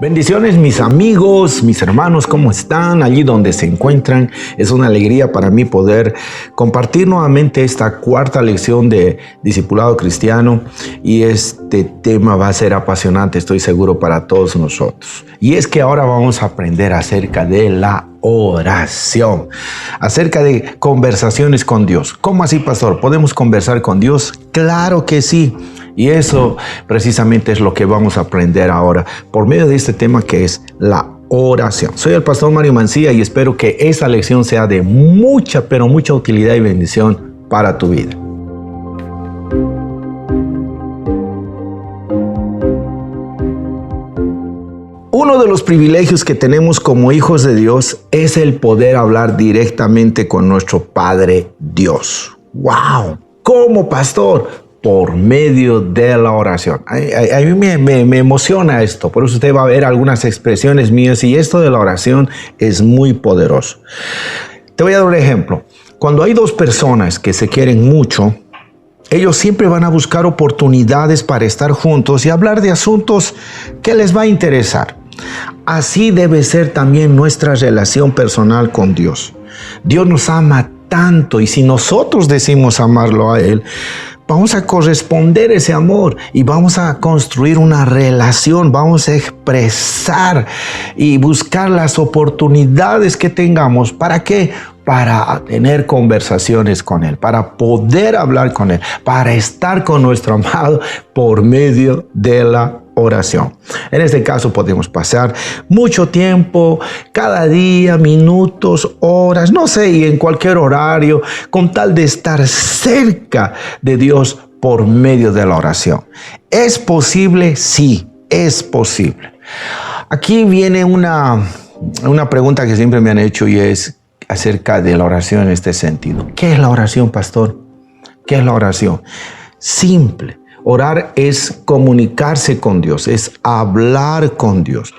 Bendiciones mis amigos, mis hermanos, ¿cómo están? Allí donde se encuentran, es una alegría para mí poder compartir nuevamente esta cuarta lección de Discipulado Cristiano y este tema va a ser apasionante, estoy seguro, para todos nosotros. Y es que ahora vamos a aprender acerca de la oración, acerca de conversaciones con Dios. ¿Cómo así, pastor? ¿Podemos conversar con Dios? Claro que sí. Y eso precisamente es lo que vamos a aprender ahora por medio de este tema que es la oración. Soy el pastor Mario Mancilla y espero que esta lección sea de mucha, pero mucha utilidad y bendición para tu vida. Uno de los privilegios que tenemos como hijos de Dios es el poder hablar directamente con nuestro Padre Dios. ¡Wow! ¿Cómo, pastor? Por medio de la oración. A mí me emociona esto, por eso usted va a ver algunas expresiones mías y esto de la oración es muy poderoso. Te voy a dar un ejemplo. Cuando hay dos personas que se quieren mucho, ellos siempre van a buscar oportunidades para estar juntos y hablar de asuntos que les va a interesar. Así debe ser también nuestra relación personal con Dios. Dios nos ama tanto y si nosotros decimos amarlo a Él, vamos a corresponder ese amor y vamos a construir una relación, vamos a expresar y buscar las oportunidades que tengamos. ¿Para qué? Para tener conversaciones con Él, para poder hablar con Él, para estar con nuestro amado por medio de la oración. En este caso podemos pasar mucho tiempo, cada día, minutos, horas, no sé, y en cualquier horario, con tal de estar cerca de Dios por medio de la oración. ¿Es posible? Sí, es posible. Aquí viene una pregunta que siempre me han hecho y es acerca de la oración en este sentido. ¿Qué es la oración, pastor? ¿Qué es la oración? Simple. Orar es comunicarse con Dios, es hablar con Dios.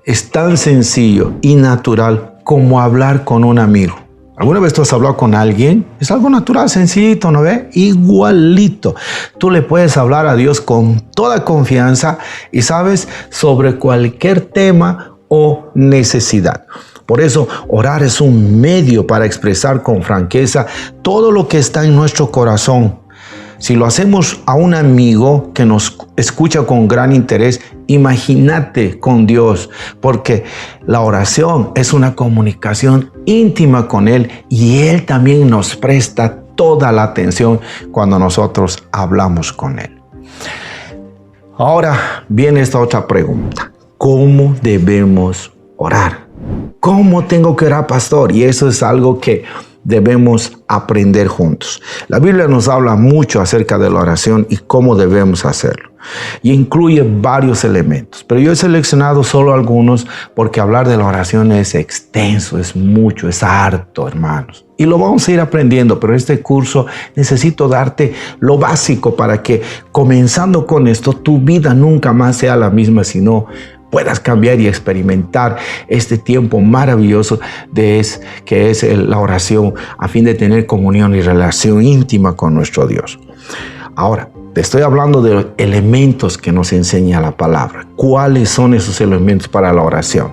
Es tan sencillo y natural como hablar con un amigo. ¿Alguna vez tú has hablado con alguien? Es algo natural, sencillito, ¿no ve? Igualito. Tú le puedes hablar a Dios con toda confianza y sabes, sobre cualquier tema o necesidad. Por eso, orar es un medio para expresar con franqueza todo lo que está en nuestro corazón. Si lo hacemos a un amigo que nos escucha con gran interés, imagínate con Dios, porque la oración es una comunicación íntima con Él y Él también nos presta toda la atención cuando nosotros hablamos con Él. Ahora viene esta otra pregunta. ¿Cómo debemos orar? ¿Cómo tengo que orar, pastor? Y eso es algo que debemos aprender juntos. La Biblia nos habla mucho acerca de la oración y cómo debemos hacerlo. Y incluye varios elementos, pero yo he seleccionado solo algunos porque hablar de la oración es extenso, es mucho, es harto, hermanos. Y lo vamos a ir aprendiendo, pero en este curso necesito darte lo básico para que, comenzando con esto, tu vida nunca más sea la misma, sino puedas cambiar y experimentar este tiempo maravilloso que es la oración a fin de tener comunión y relación íntima con nuestro Dios. Ahora, te estoy hablando de elementos que nos enseña la palabra. ¿Cuáles son esos elementos para la oración?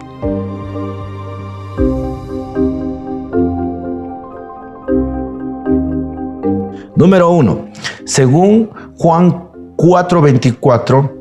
Número 1, según Juan 4:24,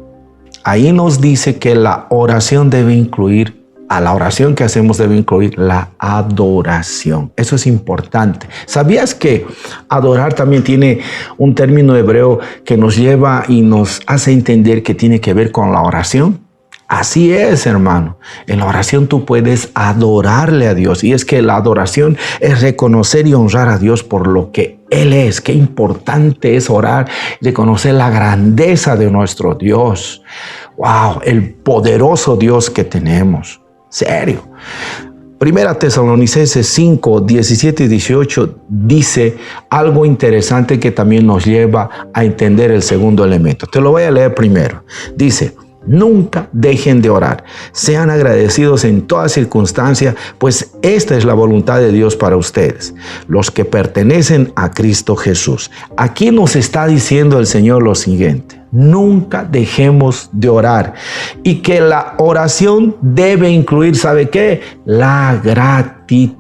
ahí nos dice que la oración debe incluir, a la oración que hacemos debe incluir la adoración. Eso es importante. ¿Sabías que adorar también tiene un término hebreo que nos lleva y nos hace entender que tiene que ver con la oración? Así es, hermano. En la oración tú puedes adorarle a Dios. Y es que la adoración es reconocer y honrar a Dios por lo que Él es. Qué importante es orar, reconocer la grandeza de nuestro Dios. ¡Wow! El poderoso Dios que tenemos. Serio. Primera Tesalonicenses 5, 17 y 18 dice algo interesante que también nos lleva a entender el segundo elemento. Te lo voy a leer primero. Dice: nunca dejen de orar. Sean agradecidos en toda circunstancia, pues esta es la voluntad de Dios para ustedes, los que pertenecen a Cristo Jesús. Aquí nos está diciendo el Señor lo siguiente. nunca dejemos de orar. Y que la oración debe incluir, ¿sabe qué? La gratitud.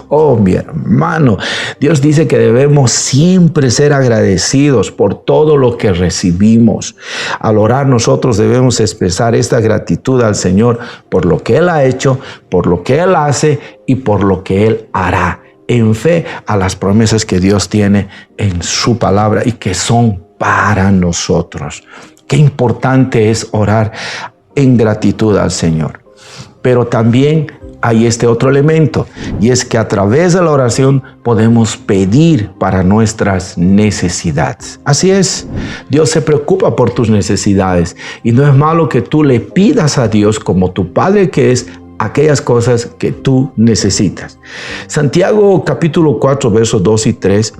Oh, mi hermano, Dios dice que debemos siempre ser agradecidos por todo lo que recibimos. Al orar nosotros debemos expresar esta gratitud al Señor por lo que Él ha hecho, por lo que Él hace y por lo que Él hará, en fe a las promesas que Dios tiene en su palabra y que son para nosotros. Qué importante es orar en gratitud al Señor. Pero también hay este otro elemento, y es que a través de la oración podemos pedir para nuestras necesidades. Así es, Dios se preocupa por tus necesidades y no es malo que tú le pidas a Dios como tu Padre que es aquellas cosas que tú necesitas. Santiago capítulo 4 versos 2 y 3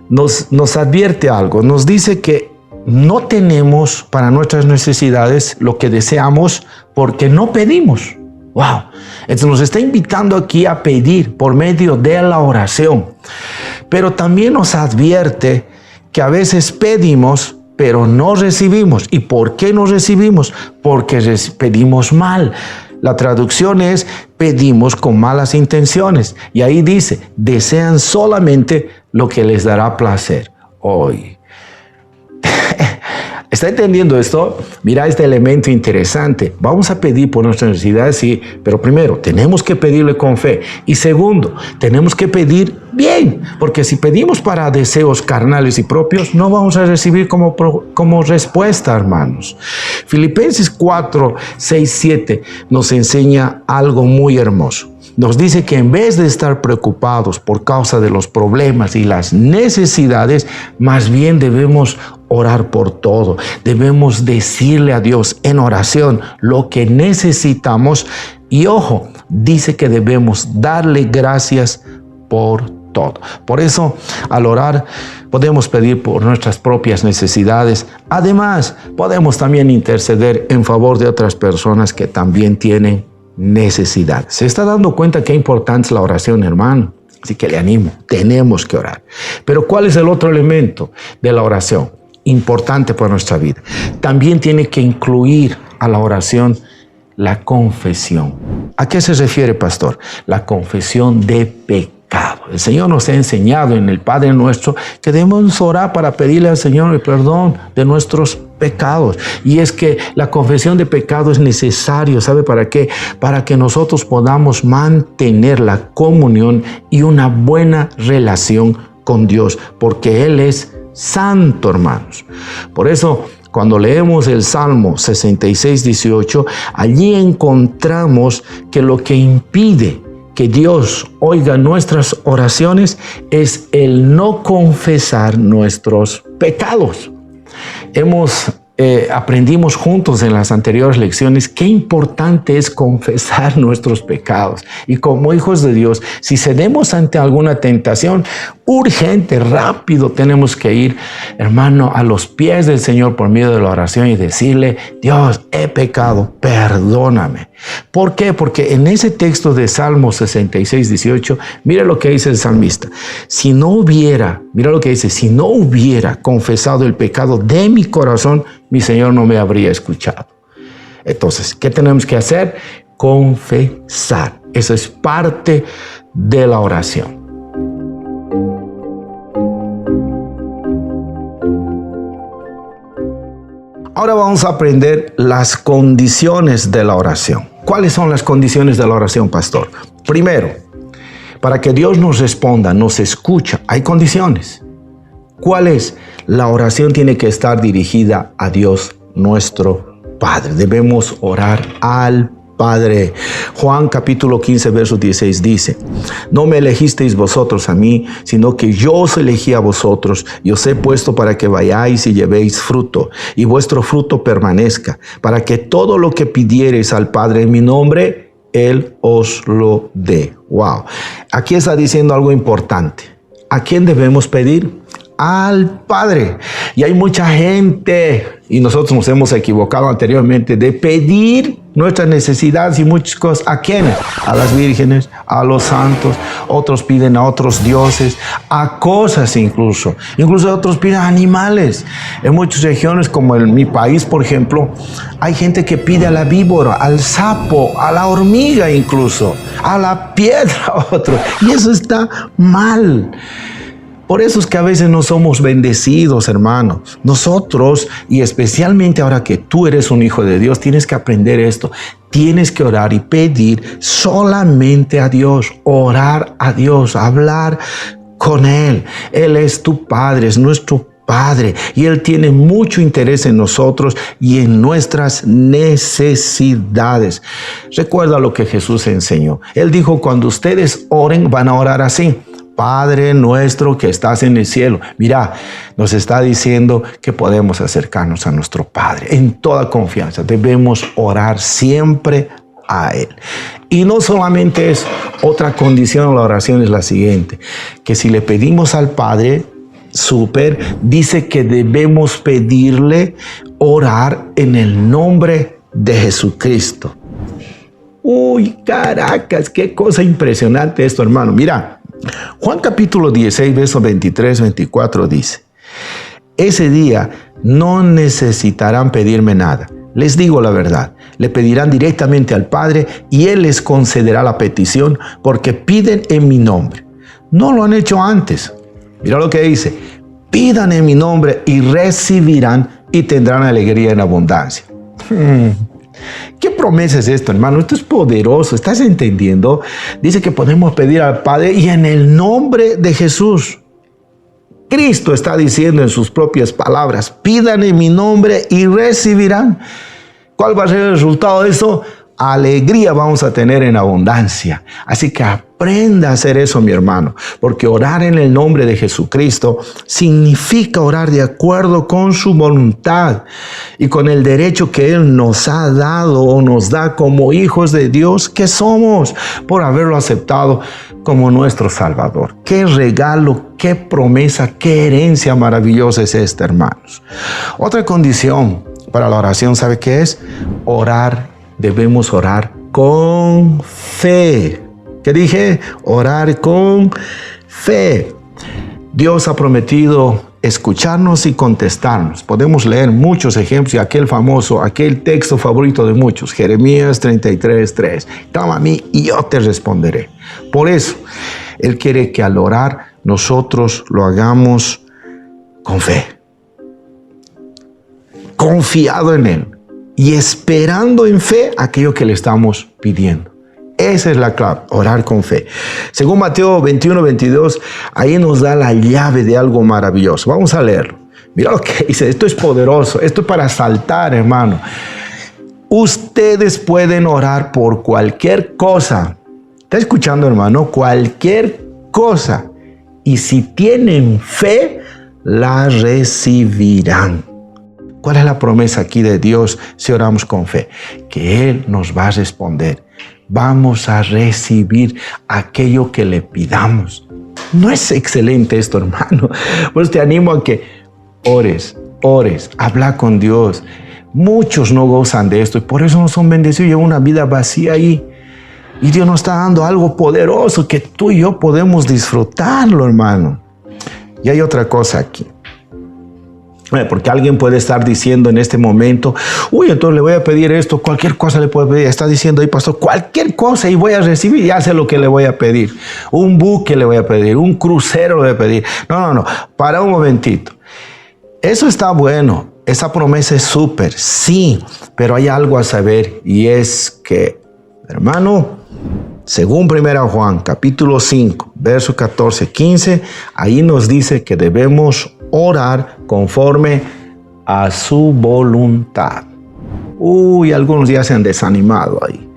nos advierte algo, nos dice que no tenemos para nuestras necesidades lo que deseamos porque no pedimos. Wow. Entonces nos está invitando aquí a pedir por medio de la oración. Pero también nos advierte que a veces pedimos, pero no recibimos. ¿Y por qué no recibimos? Porque pedimos mal. La traducción es pedimos con malas intenciones. Y ahí dice, desean solamente lo que les dará placer. Hoy. ¿Está entendiendo esto? Mira este elemento interesante. Vamos a pedir por nuestras necesidades, sí, pero primero, tenemos que pedirle con fe. Y segundo, tenemos que pedir bien, porque si pedimos para deseos carnales y propios, no vamos a recibir como respuesta, hermanos. Filipenses 4, 6, 7 nos enseña algo muy hermoso. Nos dice que en vez de estar preocupados por causa de los problemas y las necesidades, más bien debemos orar por todo. Debemos decirle a Dios en oración lo que necesitamos. Y ojo, dice que debemos darle gracias por todo. Por eso, al orar, podemos pedir por nuestras propias necesidades. Además, podemos también interceder en favor de otras personas que también tienen necesidad. ¿Se está dando cuenta qué importante es la oración, hermano? Así que le animo, tenemos que orar. Pero ¿cuál es el otro elemento de la oración? Importante para nuestra vida. También tiene que incluir a la oración la confesión. ¿A qué se refiere, pastor? La confesión de pecado. El Señor nos ha enseñado en el Padre Nuestro que debemos orar para pedirle al Señor el perdón de nuestros pecados. Y es que la confesión de pecado es necesario, ¿sabe para qué? Para que nosotros podamos mantener la comunión y una buena relación con Dios, porque Él es santo, hermanos. Por eso, cuando leemos el Salmo 66, 18, allí encontramos que lo que impide que Dios oiga nuestras oraciones es el no confesar nuestros pecados. Aprendimos juntos en las anteriores lecciones qué importante es confesar nuestros pecados. Y como hijos de Dios, si cedemos ante alguna tentación, urgente, rápido tenemos que ir, hermano, a los pies del Señor por medio de la oración y decirle, Dios, he pecado, perdóname. ¿Por qué? Porque en ese texto de Salmo 66, 18, mira lo que dice el salmista. Mira lo que dice, si no hubiera confesado el pecado de mi corazón, mi Señor no me habría escuchado. Entonces, ¿qué tenemos que hacer? Confesar. Eso es parte de la oración. Ahora vamos a aprender las condiciones de la oración. ¿Cuáles son las condiciones de la oración, pastor? Primero, para que Dios nos responda, nos escucha, hay condiciones. ¿Cuál es? La oración tiene que estar dirigida a Dios, nuestro Padre. Debemos orar al Padre. Juan capítulo 15, verso 16 dice, no me elegisteis vosotros a mí, sino que yo os elegí a vosotros y os he puesto para que vayáis y llevéis fruto, y vuestro fruto permanezca, para que todo lo que pidiereis al Padre en mi nombre, Él os lo dé. Wow. Aquí está diciendo algo importante. ¿A quién debemos pedir? Al Padre. Y hay mucha gente, y nosotros nos hemos equivocado anteriormente, de pedir nuestras necesidades y muchas cosas. ¿A quiénes? A las vírgenes, a los santos. Otros piden a otros dioses, a cosas incluso. Incluso otros piden a animales. En muchas regiones, como en mi país, por ejemplo, hay gente que pide a la víbora, al sapo, a la hormiga incluso, a la piedra, otro. Y eso está mal. Por eso es que a veces no somos bendecidos, hermanos. Nosotros, y especialmente ahora que tú eres un hijo de Dios, tienes que aprender esto. Tienes que orar y pedir solamente a Dios. Orar a Dios, hablar con Él. Él es tu Padre, es nuestro Padre. Y Él tiene mucho interés en nosotros y en nuestras necesidades. Recuerda lo que Jesús enseñó. Él dijo, cuando ustedes oren, van a orar así. Padre nuestro que estás en el cielo. Mira, nos está diciendo que podemos acercarnos a nuestro Padre en toda confianza. Debemos orar siempre a Él. Y no solamente es otra condición de la oración, es la siguiente, que si le pedimos al Padre, dice que debemos pedirle orar en el nombre de Jesucristo. Uy, caracas, qué cosa impresionante esto, hermano. Mira, Juan capítulo 16, versos 23, 24 dice, ese día no necesitarán pedirme nada. Les digo la verdad, le pedirán directamente al Padre y Él les concederá la petición porque piden en mi nombre. No lo han hecho antes. Mira lo que dice, pidan en mi nombre y recibirán y tendrán alegría en abundancia. ¿Qué promesa es esto, hermano? Esto es poderoso. ¿Estás entendiendo? Dice que podemos pedir al Padre y en el nombre de Jesús. Cristo está diciendo en sus propias palabras, pidan en mi nombre y recibirán. ¿Cuál va a ser el resultado de eso? Alegría vamos a tener en abundancia. Así que aprenda a hacer eso, mi hermano, porque orar en el nombre de Jesucristo significa orar de acuerdo con su voluntad y con el derecho que Él nos ha dado o nos da como hijos de Dios que somos por haberlo aceptado como nuestro Salvador. Qué regalo, qué promesa, qué herencia maravillosa es esta, hermanos. Otra condición para la oración, ¿sabe qué es? Debemos orar con fe. ¿Qué dije? Orar con fe. Dios ha prometido escucharnos y contestarnos. Podemos leer muchos ejemplos y aquel texto favorito de muchos, Jeremías 33:3. Clama a mí y yo te responderé. Por eso, Él quiere que al orar nosotros lo hagamos con fe. Confiado en Él. Y esperando en fe aquello que le estamos pidiendo. Esa es la clave, orar con fe. Según Mateo 21:22, ahí nos da la llave de algo maravilloso. Vamos a leerlo. Mira lo que dice, esto es poderoso, esto es para saltar, hermano. Ustedes pueden orar por cualquier cosa. ¿Está escuchando, hermano? Cualquier cosa. Y si tienen fe, la recibirán. ¿Cuál es la promesa aquí de Dios si oramos con fe? Que Él nos va a responder. Vamos a recibir aquello que le pidamos. ¿No es excelente esto, hermano? Pues te animo a que ores, habla con Dios. Muchos no gozan de esto y por eso no son bendecidos. Llevan una vida vacía ahí. Y Dios nos está dando algo poderoso que tú y yo podemos disfrutarlo, hermano. Y hay otra cosa aquí. Porque alguien puede estar diciendo en este momento, uy, entonces le voy a pedir esto, cualquier cosa le puedo pedir. Está diciendo ahí, pastor, cualquier cosa y voy a recibir, ya sé lo que le voy a pedir. Un buque le voy a pedir, un crucero le voy a pedir. No, para un momentito. Eso está bueno, esa promesa es súper, sí, pero hay algo a saber y es que, hermano, según 1 Juan, capítulo 5, verso 14, 15, ahí nos dice que debemos orar conforme a su voluntad. Uy, algunos ya se han desanimado ahí.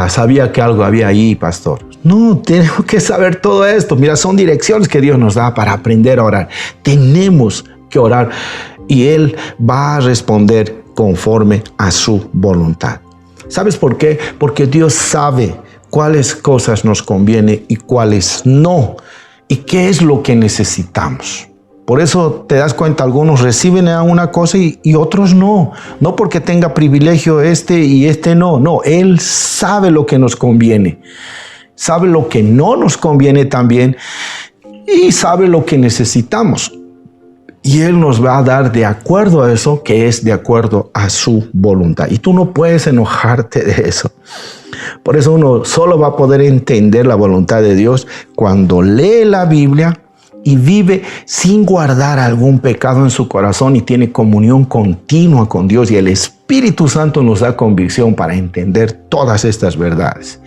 Sabía que algo había ahí, pastor. No, tenemos que saber todo esto. Mira, son direcciones que Dios nos da para aprender a orar. Tenemos que orar y Él va a responder conforme a su voluntad. ¿Sabes por qué? Porque Dios sabe cuáles cosas nos conviene y cuáles no. ¿Y qué es lo que necesitamos? Por eso te das cuenta, algunos reciben una cosa y otros no. No porque tenga privilegio y este no. No, Él sabe lo que nos conviene. Sabe lo que no nos conviene también y sabe lo que necesitamos. Y Él nos va a dar de acuerdo a eso, que es de acuerdo a su voluntad. Y tú no puedes enojarte de eso. Por eso uno solo va a poder entender la voluntad de Dios cuando lee la Biblia y vive sin guardar algún pecado en su corazón y tiene comunión continua con Dios. Y el Espíritu Santo nos da convicción para entender todas estas verdades.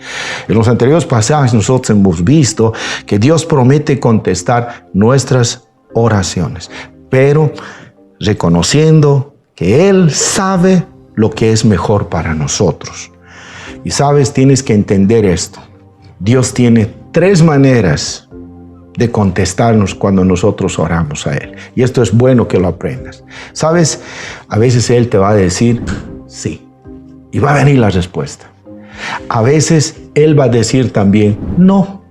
En los anteriores pasajes nosotros hemos visto que Dios promete contestar nuestras oraciones, pero reconociendo que Él sabe lo que es mejor para nosotros. Y sabes, tienes que entender esto. Dios tiene 3 maneras de contestarnos cuando nosotros oramos a Él. Y esto es bueno que lo aprendas. Sabes, a veces Él te va a decir sí. Y va a venir la respuesta. A veces Él va a decir también no.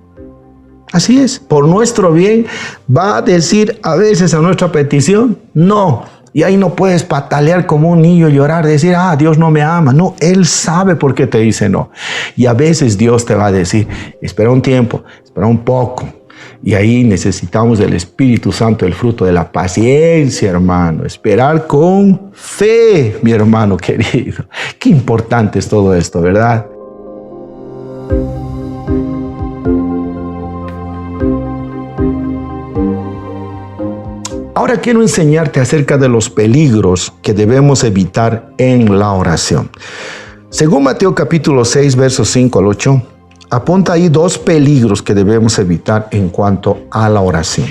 Así es. Por nuestro bien va a decir a veces a nuestra petición no. Y ahí no puedes patalear como un niño, llorar, decir, Dios no me ama. No, Él sabe por qué te dice no. Y a veces Dios te va a decir, espera un tiempo, espera un poco. Y ahí necesitamos del Espíritu Santo, el fruto de la paciencia, hermano. Esperar con fe, mi hermano querido. Qué importante es todo esto, ¿verdad? Ahora quiero enseñarte acerca de los peligros que debemos evitar en la oración. Según Mateo capítulo 6, versos 5 al 8, apunta ahí 2 peligros que debemos evitar en cuanto a la oración.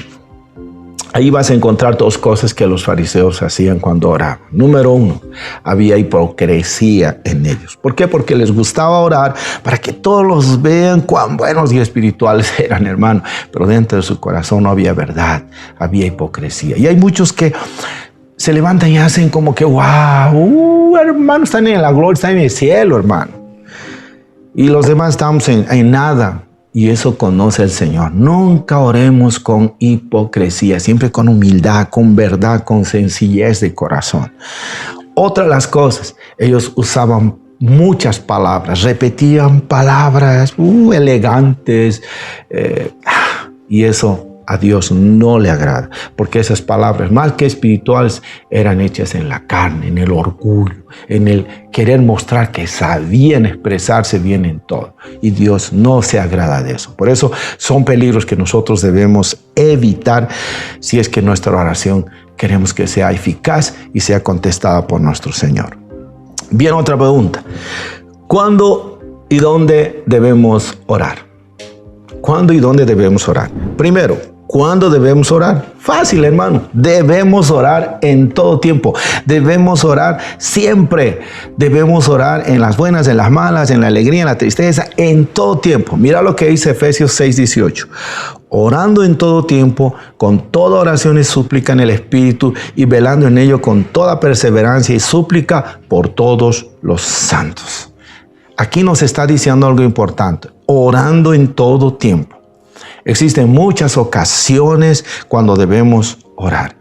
Ahí vas a encontrar 2 cosas que los fariseos hacían cuando oraban. Número 1, había hipocresía en ellos. ¿Por qué? Porque les gustaba orar para que todos los vean cuán buenos y espirituales eran, hermano. Pero dentro de su corazón no había verdad, había hipocresía. Y hay muchos que se levantan y hacen como que, wow, hermano, están en la gloria, están en el cielo, hermano. Y los demás estamos en nada. Y eso conoce el Señor. Nunca oremos con hipocresía, siempre con humildad, con verdad, con sencillez de corazón. Otra de las cosas, ellos usaban muchas palabras, repetían palabras elegantes, y eso a Dios no le agrada, porque esas palabras, más que espirituales, eran hechas en la carne, en el orgullo, en el querer mostrar que sabían expresarse bien en todo. Y Dios no se agrada de eso. Por eso son peligros que nosotros debemos evitar si es que nuestra oración queremos que sea eficaz y sea contestada por nuestro Señor. Bien, otra pregunta. ¿Cuándo y dónde debemos orar? ¿Cuándo y dónde debemos orar? Primero, ¿cuándo debemos orar? Fácil, hermano. Debemos orar en todo tiempo. Debemos orar siempre. Debemos orar en las buenas, en las malas, en la alegría, en la tristeza, en todo tiempo. Mira lo que dice Efesios 6:18. Orando en todo tiempo, con toda oración y súplica en el Espíritu, y velando en ello con toda perseverancia y súplica por todos los santos. Aquí nos está diciendo algo importante. Orando en todo tiempo. Existen muchas ocasiones cuando debemos orar.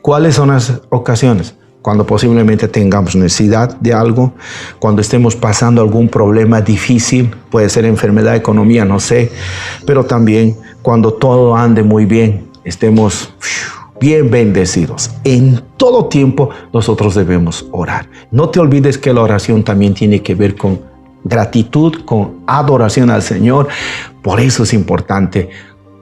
¿Cuáles son las ocasiones? Cuando posiblemente tengamos necesidad de algo, cuando estemos pasando algún problema difícil, puede ser enfermedad, economía, no sé, pero también cuando todo ande muy bien, estemos bien bendecidos. En todo tiempo nosotros debemos orar. No te olvides que la oración también tiene que ver con gratitud, con adoración al Señor. Por eso es importante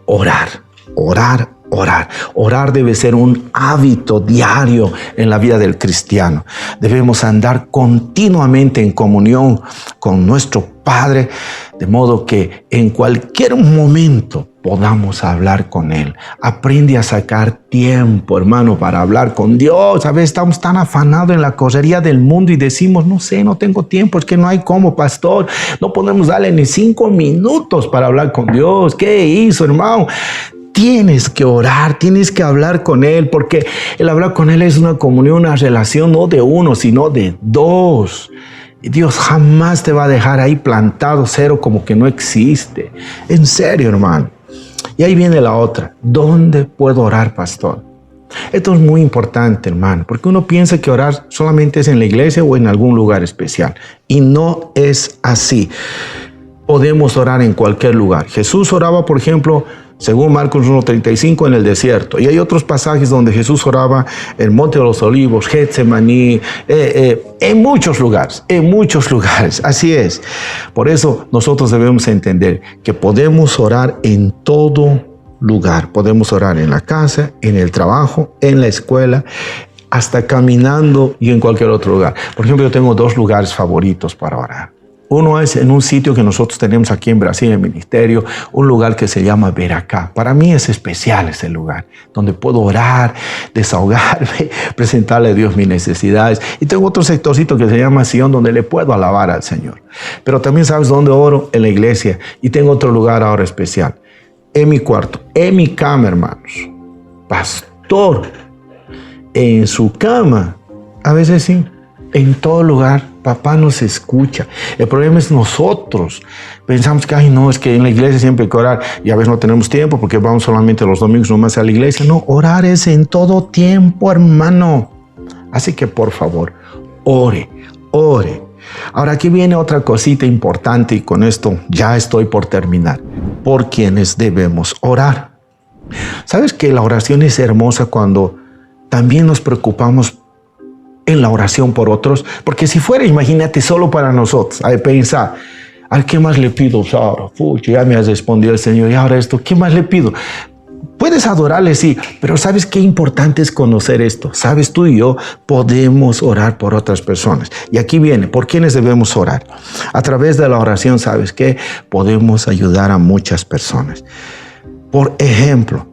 orar, orar, orar. Orar debe ser un hábito diario en la vida del cristiano. Debemos andar continuamente en comunión con nuestro Padre, de modo que en cualquier momento podamos hablar con Él. Aprende a sacar tiempo, hermano, para hablar con Dios. A veces estamos tan afanados en la correría del mundo y decimos, no sé, no tengo tiempo, es que no hay cómo, pastor. No podemos darle ni 5 minutos para hablar con Dios. ¿Qué hizo, hermano? Tienes que orar, tienes que hablar con Él, porque el hablar con Él es una comunión, una relación no de uno, sino de 2. Y Dios jamás te va a dejar ahí plantado cero como que no existe. En serio, hermano. Y ahí viene la otra. ¿Dónde puedo orar, pastor? Esto es muy importante, hermano, porque uno piensa que orar solamente es en la iglesia o en algún lugar especial. Y no es así. Podemos orar en cualquier lugar. Jesús oraba, por ejemplo, según Marcos 1:35, en el desierto. Y hay otros pasajes donde Jesús oraba en el Monte de los Olivos, Getsemaní, en muchos lugares, Así es. Por eso nosotros debemos entender que podemos orar en todo lugar. Podemos orar en la casa, en el trabajo, en la escuela, hasta caminando y en cualquier otro lugar. Por ejemplo, yo tengo 2 lugares favoritos para orar. Uno es en un sitio que nosotros tenemos aquí en Brasil, en el ministerio, un lugar que se llama Veracá. Para mí es especial ese lugar, donde puedo orar, desahogarme, presentarle a Dios mis necesidades. Y tengo otro sectorcito que se llama Sion, donde le puedo alabar al Señor. Pero también sabes dónde oro, en la iglesia. Y tengo otro lugar ahora especial, en mi cuarto, en mi cama, hermanos. Pastor, en su cama, a veces sí. En todo lugar, papá nos escucha. El problema es nosotros. Pensamos que, no, es que en la iglesia siempre hay que orar y a veces no tenemos tiempo porque vamos solamente los domingos nomás a la iglesia. No, orar es en todo tiempo, hermano. Así que, por favor, ore. Ahora, aquí viene otra cosita importante y con esto ya estoy por terminar. ¿Por quiénes debemos orar? ¿Sabes que la oración es hermosa cuando también nos preocupamos en la oración por otros? Porque si fuera, imagínate, solo para nosotros, hay que pensar, ¿qué más le pido ahora? Ya me has respondido el Señor, y ahora esto, ¿qué más le pido? Puedes adorarle, sí, pero ¿sabes qué importante es conocer esto? Sabes, tú y yo podemos orar por otras personas. Y aquí viene, ¿por quiénes debemos orar? A través de la oración, ¿sabes qué? Podemos ayudar a muchas personas. Por ejemplo,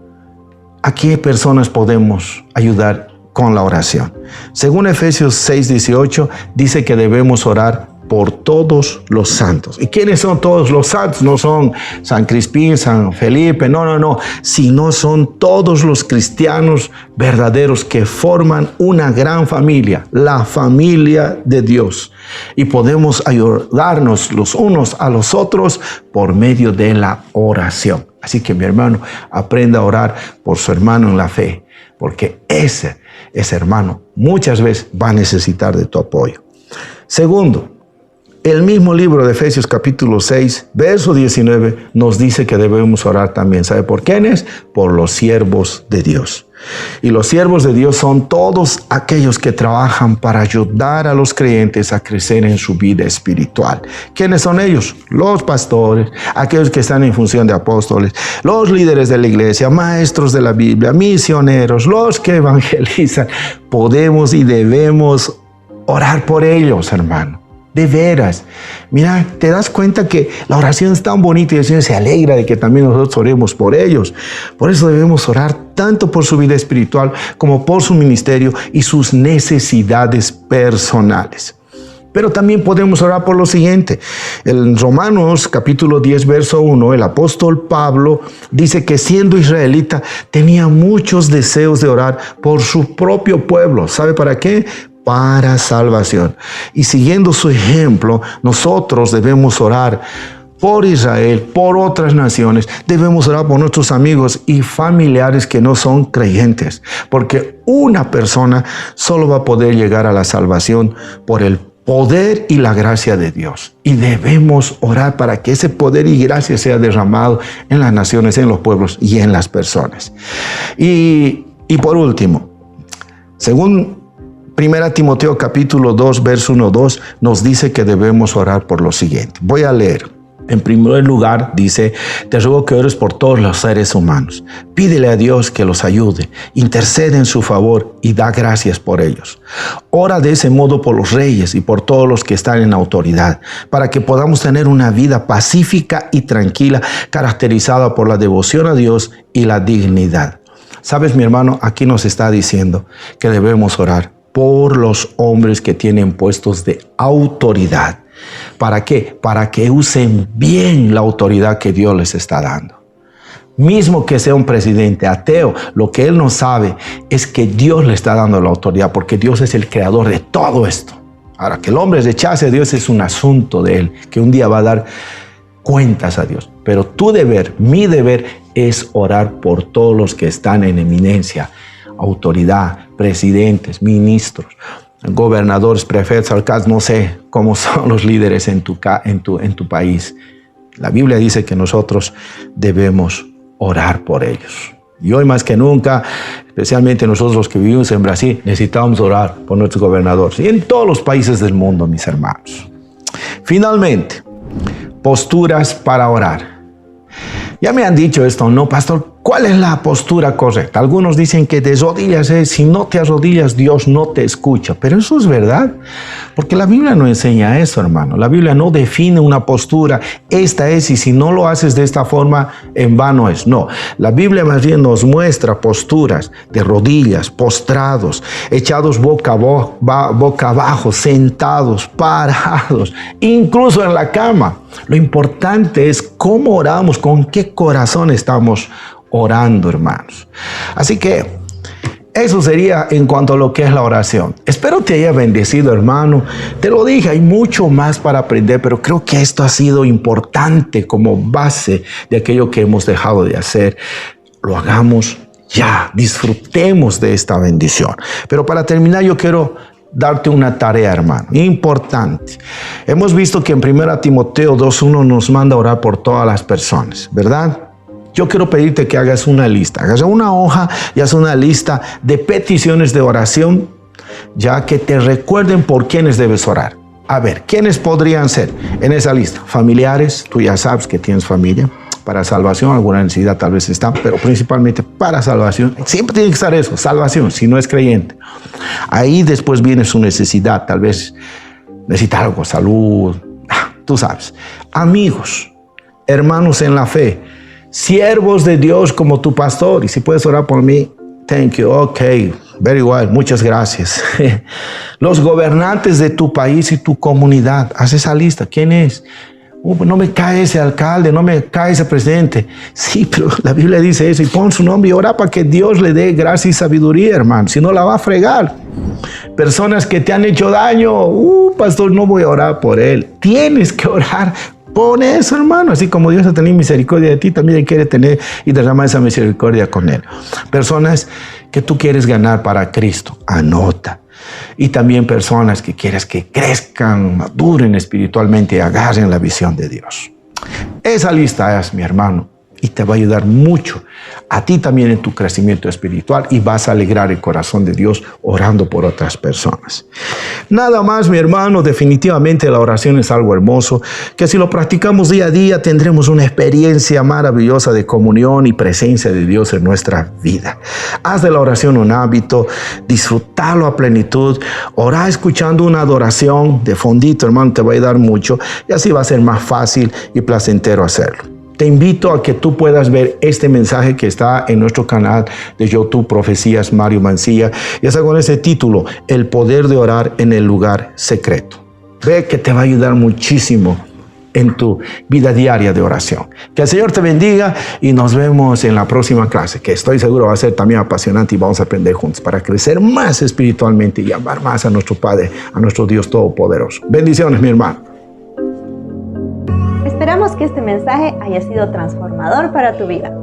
¿a qué personas podemos ayudar con la oración? Según Efesios 6:18, dice que debemos orar por todos los santos. ¿Y quiénes son todos los santos? No son San Crispín, San Felipe, no, sino son todos los cristianos verdaderos que forman una gran familia, la familia de Dios. Y podemos ayudarnos los unos a los otros por medio de la oración. Así que, mi hermano, aprenda a orar por su hermano en la fe, porque ese hermano muchas veces va a necesitar de tu apoyo. Segundo, el mismo libro de Efesios capítulo 6, verso 19, nos dice que debemos orar también. ¿Sabe por quiénes? Por los siervos de Dios. Y los siervos de Dios son todos aquellos que trabajan para ayudar a los creyentes a crecer en su vida espiritual. ¿Quiénes son ellos? Los pastores, aquellos que están en función de apóstoles, los líderes de la iglesia, maestros de la Biblia, misioneros, los que evangelizan. Podemos y debemos orar por ellos, hermano. De veras. Mira, te das cuenta que la oración es tan bonita y el Señor se alegra de que también nosotros oremos por ellos. Por eso debemos orar tanto por su vida espiritual como por su ministerio y sus necesidades personales. Pero también podemos orar por lo siguiente. En Romanos capítulo 10, verso 1, el apóstol Pablo dice que siendo israelita tenía muchos deseos de orar por su propio pueblo. ¿Sabe para qué? Para salvación. Y siguiendo su ejemplo, nosotros debemos orar por Israel, por otras naciones. Debemos orar por nuestros amigos y familiares que no son creyentes, porque una persona solo va a poder llegar a la salvación por el poder y la gracia de Dios. Y debemos orar para que ese poder y gracia sea derramado en las naciones, en los pueblos y en las personas. Y por último, según 1 Timoteo capítulo 2, verso 1-2, nos dice que debemos orar por lo siguiente. Voy a leer. En primer lugar, dice, te ruego que ores por todos los seres humanos. Pídele a Dios que los ayude, intercede en su favor y da gracias por ellos. Ora de ese modo por los reyes y por todos los que están en autoridad, para que podamos tener una vida pacífica y tranquila, caracterizada por la devoción a Dios y la dignidad. ¿Sabes, mi hermano? Aquí nos está diciendo que debemos orar por los hombres que tienen puestos de autoridad. ¿Para qué? Para que usen bien la autoridad que Dios les está dando. Mismo que sea un presidente ateo, lo que él no sabe es que Dios le está dando la autoridad, porque Dios es el creador de todo esto. Ahora, que el hombre rechace a Dios es un asunto de él, que un día va a dar cuentas a Dios. Pero tu deber, mi deber, es orar por todos los que están en eminencia, autoridad, presidentes, ministros, gobernadores, prefectos, alcaldes, no sé cómo son los líderes en tu país. La Biblia dice que nosotros debemos orar por ellos. Y hoy más que nunca, especialmente nosotros los que vivimos en Brasil, necesitamos orar por nuestros gobernadores y en todos los países del mundo, mis hermanos. Finalmente, posturas para orar. Ya me han dicho esto, ¿no, pastor? ¿Cuál es la postura correcta? Algunos dicen que de rodillas es, si no te arrodillas, Dios no te escucha. Pero eso es verdad, porque la Biblia no enseña eso, hermano. La Biblia no define una postura, esta es, y si no lo haces de esta forma, en vano es. No, la Biblia más bien nos muestra posturas de rodillas, postrados, echados boca abajo, sentados, parados, incluso en la cama. Lo importante es cómo oramos, con qué corazón estamos orando, hermanos. Así que eso sería en cuanto a lo que es la oración. Espero te haya bendecido, hermano. Te lo dije, hay mucho más para aprender, pero creo que esto ha sido importante como base de aquello que hemos dejado de hacer. Lo hagamos ya, disfrutemos de esta bendición. Pero para terminar, yo quiero darte una tarea, hermano, importante. Hemos visto que en 1 Timoteo 2:1 nos manda a orar por todas las personas, ¿verdad? Yo quiero pedirte que hagas una lista, hagas una hoja y haz una lista de peticiones de oración, ya que te recuerden por quiénes debes orar. A ver, ¿quiénes podrían ser en esa lista? Familiares, tú ya sabes que tienes familia. Para salvación, alguna necesidad tal vez está, pero principalmente para salvación. Siempre tiene que estar eso, salvación, si no es creyente. Ahí después viene su necesidad, tal vez necesita algo, salud, tú sabes. Amigos, hermanos en la fe, siervos de Dios como tu pastor. Y si puedes orar por mí, thank you, ok, very well, muchas gracias. Los gobernantes de tu país y tu comunidad, haz esa lista, ¿quién es? No me cae ese alcalde, no me cae ese presidente. Sí, pero la Biblia dice eso y pon su nombre y ora para que Dios le dé gracia y sabiduría, hermano. Si no, la va a fregar. Personas que te han hecho daño, pastor, no voy a orar por él. Tienes que orar. Pon eso, hermano. Así como Dios ha tenido misericordia de ti, también Él quiere tener y derramar esa misericordia con Él. Personas que tú quieres ganar para Cristo, anota. Y también personas que quieres que crezcan, maduren espiritualmente y agarren la visión de Dios. Esa lista es, mi hermano, y te va a ayudar mucho a ti también en tu crecimiento espiritual y vas a alegrar el corazón de Dios orando por otras personas. Nada más, mi hermano, definitivamente la oración es algo hermoso, que si lo practicamos día a día tendremos una experiencia maravillosa de comunión y presencia de Dios en nuestra vida. Haz de la oración un hábito, disfrutarlo a plenitud, orar escuchando una adoración de fondito, hermano, te va a ayudar mucho y así va a ser más fácil y placentero hacerlo. Te invito a que tú puedas ver este mensaje que está en nuestro canal de YouTube, Profecías Mario Mancilla, y está con ese título, El poder de orar en el lugar secreto. Ve que te va a ayudar muchísimo en tu vida diaria de oración. Que el Señor te bendiga y nos vemos en la próxima clase, que estoy seguro va a ser también apasionante y vamos a aprender juntos para crecer más espiritualmente y amar más a nuestro Padre, a nuestro Dios Todopoderoso. Bendiciones, mi hermano. Esperamos que este mensaje haya sido transformador para tu vida.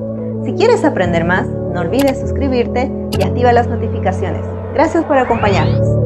Si quieres aprender más, no olvides suscribirte y activa las notificaciones. Gracias por acompañarnos.